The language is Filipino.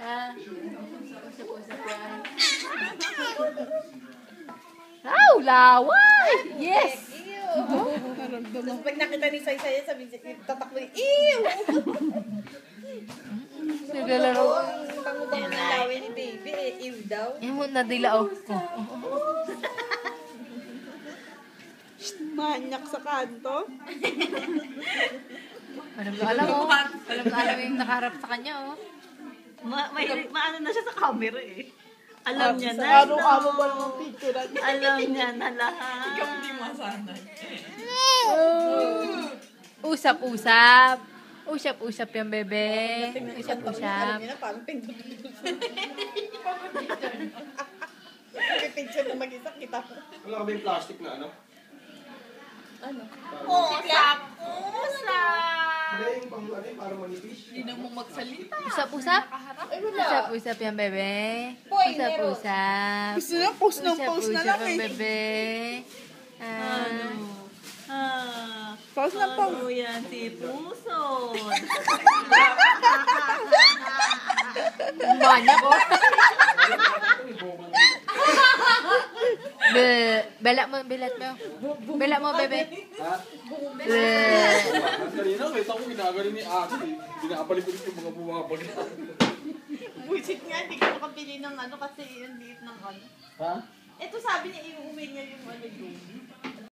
Usap-usap yan. Aw, laway! Yes! Tapos pag nakita ni Saysay, sabi tatakbo ni, ew! Nagalaro. Ang bango-bango ng laway ni baby, ew daw. Yan mo, nadila oh. Manyak sa kanto. Alam na alam mo. Alam na alam yung nakaharap sa kanya oh. Maano na siya sa camera eh. Alam niya na. Araw-araw ba naman picture niya? Alam niya na lahat. Ikaw hindi masanay. Usap-usap. Usap-usap yung bebe. Usap-usap. Parang pindot. Picture na mag-isa kita. Wala ka ba yung plastic na ano? Ano? Usap! Hindi, yung pang ano yung parang manipis. Hindi na mo magsalita. Usap-usap. Ay, wala. Usap-usap yung bebe. Boy, Usap-usap. Gusto na post ng post na lang Usap-usap yung eh. bebe. Post na post. Ano yan si Pusod? Banyak oh. Belak mo, belat mo. Belak mo, bebe. Ha? Kanina, kahit ako ginagaling ni Ate. Binabalik-balik yung mga bumabag. Buisit nga, hindi ka makabili ng ano kasi ang liit ng ano. Ha? Ito sabi niya, iuwi niya yung ano doon.